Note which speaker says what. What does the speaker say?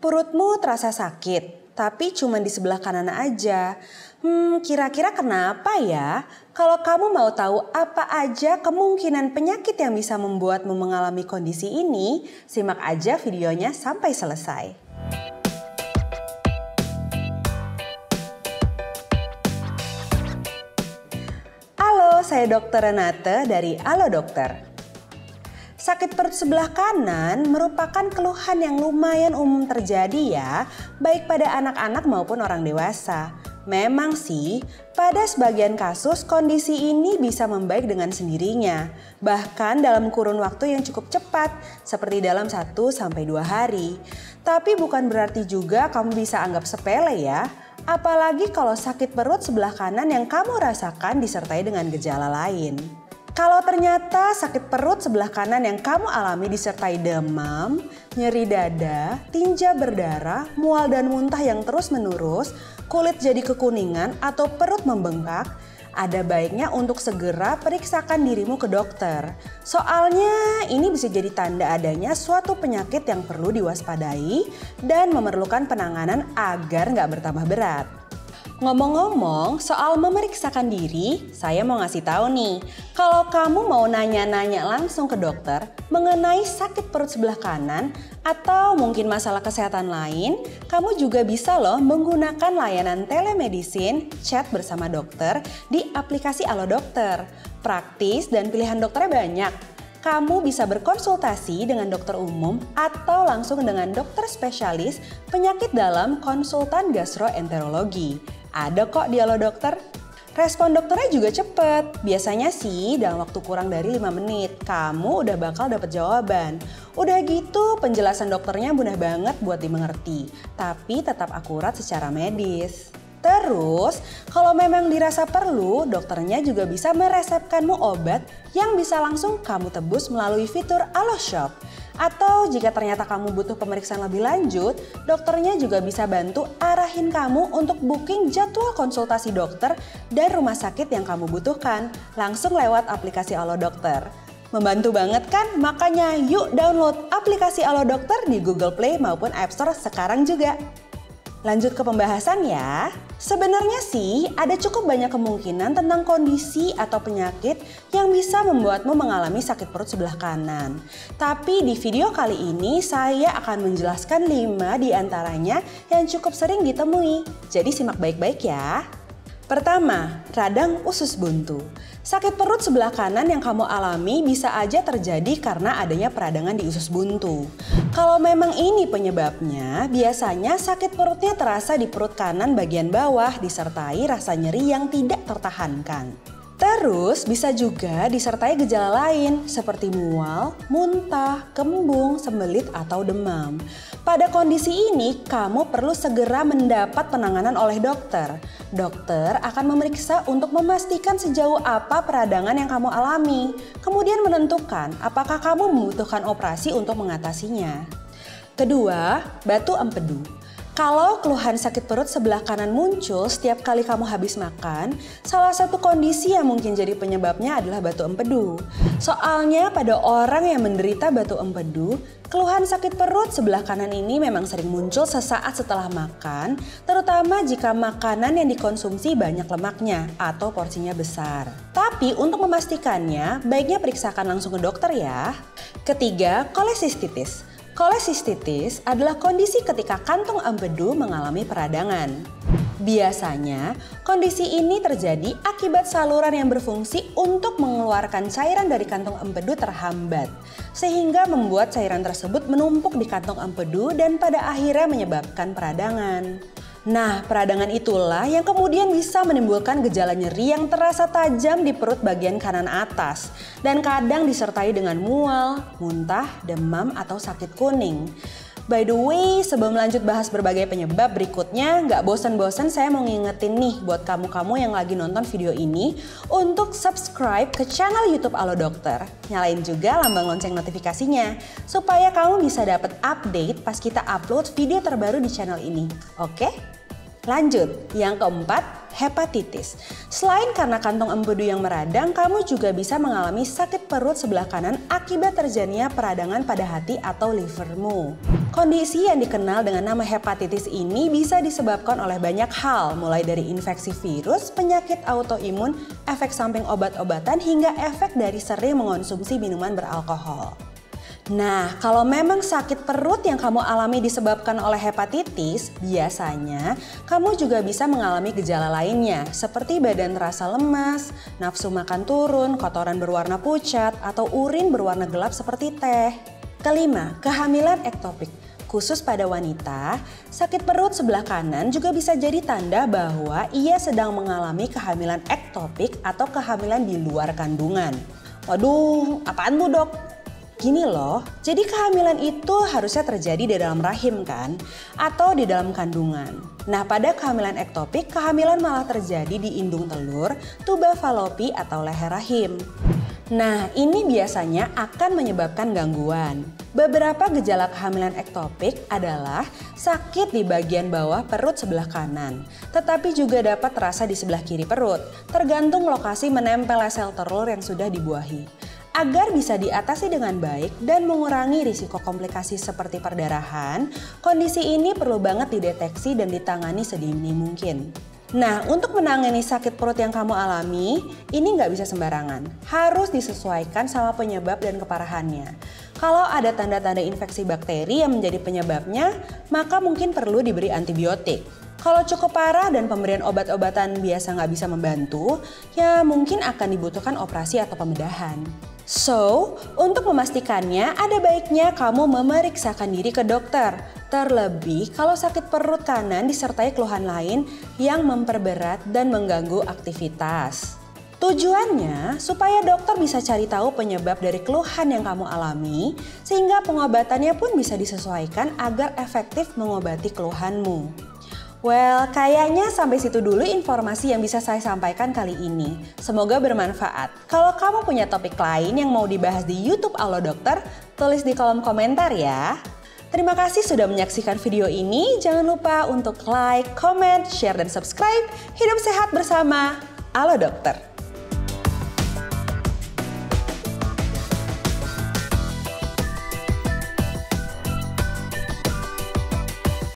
Speaker 1: Perutmu terasa sakit, tapi cuma di sebelah kanan aja. Kira-kira kenapa ya? Kalau kamu mau tahu apa aja kemungkinan penyakit yang bisa membuatmu mengalami kondisi ini, simak aja videonya sampai selesai. Halo, saya Dr. Renate dari Halo Dokter. Sakit perut sebelah kanan merupakan keluhan yang lumayan umum terjadi ya, baik pada anak-anak maupun orang dewasa. Memang sih, pada sebagian kasus kondisi ini bisa membaik dengan sendirinya, bahkan dalam kurun waktu yang cukup cepat, seperti dalam 1-2 hari. Tapi bukan berarti juga kamu bisa anggap sepele ya, apalagi kalau sakit perut sebelah kanan yang kamu rasakan disertai dengan gejala lain. Kalau ternyata sakit perut sebelah kanan yang kamu alami disertai demam, nyeri dada, tinja berdarah, mual dan muntah yang terus-menerus, kulit jadi kekuningan atau perut membengkak, ada baiknya untuk segera periksakan dirimu ke dokter. Soalnya ini bisa jadi tanda adanya suatu penyakit yang perlu diwaspadai dan memerlukan penanganan agar nggak bertambah berat. Ngomong-ngomong soal memeriksakan diri, saya mau ngasih tahu nih, kalau kamu mau nanya-nanya langsung ke dokter mengenai sakit perut sebelah kanan atau mungkin masalah kesehatan lain, kamu juga bisa loh menggunakan layanan telemedicine chat bersama dokter di aplikasi Halo Dokter. Praktis dan pilihan dokternya banyak. Kamu bisa berkonsultasi dengan dokter umum atau langsung dengan dokter spesialis penyakit dalam konsultan gastroenterologi. Ada kok di Halo Dokter. Respon dokternya juga cepet. Biasanya sih dalam waktu kurang dari 5 menit, kamu udah bakal dapet jawaban. Udah gitu penjelasan dokternya mudah banget buat dimengerti, tapi tetap akurat secara medis. Terus, kalau memang dirasa perlu, dokternya juga bisa meresepkanmu obat yang bisa langsung kamu tebus melalui fitur Halo Shop. Atau jika ternyata kamu butuh pemeriksaan lebih lanjut, dokternya juga bisa bantu arahin kamu untuk booking jadwal konsultasi dokter dan rumah sakit yang kamu butuhkan, langsung lewat aplikasi Halo Dokter. Membantu banget kan? Makanya yuk download aplikasi Halo Dokter di Google Play maupun App Store sekarang juga. Lanjut ke pembahasan ya. Sebenarnya sih ada cukup banyak kemungkinan tentang kondisi atau penyakit yang bisa membuatmu mengalami sakit perut sebelah kanan. Tapi di video kali ini saya akan menjelaskan 5 diantaranya yang cukup sering ditemui. Jadi simak baik-baik ya. Pertama, radang usus buntu. Sakit perut sebelah kanan yang kamu alami bisa aja terjadi karena adanya peradangan di usus buntu. Kalau memang ini penyebabnya, biasanya sakit perutnya terasa di perut kanan bagian bawah disertai rasa nyeri yang tidak tertahankan. Terus bisa juga disertai gejala lain seperti mual, muntah, kembung, sembelit atau demam. Pada kondisi ini kamu perlu segera mendapat penanganan oleh dokter. Dokter akan memeriksa untuk memastikan sejauh apa peradangan yang kamu alami. Kemudian menentukan apakah kamu membutuhkan operasi untuk mengatasinya. Kedua, batu empedu. Kalau keluhan sakit perut sebelah kanan muncul setiap kali kamu habis makan, salah satu kondisi yang mungkin jadi penyebabnya adalah batu empedu. Soalnya pada orang yang menderita batu empedu, keluhan sakit perut sebelah kanan ini memang sering muncul sesaat setelah makan, terutama jika makanan yang dikonsumsi banyak lemaknya atau porsinya besar. Tapi untuk memastikannya, baiknya periksakan langsung ke dokter ya. Ketiga, kolesistitis. Kolesistitis adalah kondisi ketika kantong empedu mengalami peradangan. Biasanya, kondisi ini terjadi akibat saluran yang berfungsi untuk mengeluarkan cairan dari kantong empedu terhambat, sehingga membuat cairan tersebut menumpuk di kantong empedu dan pada akhirnya menyebabkan peradangan. Nah, peradangan itulah yang kemudian bisa menimbulkan gejala nyeri yang terasa tajam di perut bagian kanan atas dan kadang disertai dengan mual, muntah, demam, atau sakit kuning. By the way, sebelum lanjut bahas berbagai penyebab berikutnya, nggak bosan-bosan saya mau ngingetin nih buat kamu-kamu yang lagi nonton video ini untuk subscribe ke channel YouTube Halo Dokter. Nyalain juga lambang lonceng notifikasinya supaya kamu bisa dapat update pas kita upload video terbaru di channel ini. Oke? Lanjut, yang keempat, hepatitis. Selain karena kantong empedu yang meradang, kamu juga bisa mengalami sakit perut sebelah kanan akibat terjadinya peradangan pada hati atau livermu. Kondisi yang dikenal dengan nama hepatitis ini bisa disebabkan oleh banyak hal, mulai dari infeksi virus, penyakit autoimun, efek samping obat-obatan, hingga efek dari sering mengonsumsi minuman beralkohol. Nah, kalau memang sakit perut yang kamu alami disebabkan oleh hepatitis, biasanya kamu juga bisa mengalami gejala lainnya seperti badan terasa lemas, nafsu makan turun, kotoran berwarna pucat, atau urin berwarna gelap seperti teh. Kelima, kehamilan ektopik. Khusus pada wanita, sakit perut sebelah kanan juga bisa jadi tanda bahwa ia sedang mengalami kehamilan ektopik atau kehamilan di luar kandungan. Waduh, apaan tuh dok? Gini loh, jadi kehamilan itu harusnya terjadi di dalam rahim kan? Atau di dalam kandungan. Nah, pada kehamilan ektopik, kehamilan malah terjadi di indung telur, tuba falopi atau leher rahim. Nah, ini biasanya akan menyebabkan gangguan. Beberapa gejala kehamilan ektopik adalah sakit di bagian bawah perut sebelah kanan, tetapi juga dapat terasa di sebelah kiri perut, tergantung lokasi menempel sel telur yang sudah dibuahi. Agar bisa diatasi dengan baik dan mengurangi risiko komplikasi seperti perdarahan, kondisi ini perlu banget dideteksi dan ditangani sedini mungkin. Nah, untuk menangani sakit perut yang kamu alami, ini nggak bisa sembarangan. Harus disesuaikan sama penyebab dan keparahannya. Kalau ada tanda-tanda infeksi bakteri yang menjadi penyebabnya, maka mungkin perlu diberi antibiotik. Kalau cukup parah dan pemberian obat-obatan biasa nggak bisa membantu, ya mungkin akan dibutuhkan operasi atau pembedahan. So, untuk memastikannya ada baiknya kamu memeriksakan diri ke dokter. Terlebih kalau sakit perut kanan disertai keluhan lain yang memperberat dan mengganggu aktivitas. Tujuannya supaya dokter bisa cari tahu penyebab dari keluhan yang kamu alami sehingga pengobatannya pun bisa disesuaikan agar efektif mengobati keluhanmu. Well, kayaknya sampai situ dulu informasi yang bisa saya sampaikan kali ini. Semoga bermanfaat. Kalau kamu punya topik lain yang mau dibahas di YouTube Alo Dokter, tulis di kolom komentar ya. Terima kasih sudah menyaksikan video ini. Jangan lupa untuk like, comment, share, dan subscribe. Hidup sehat bersama Alo Dokter.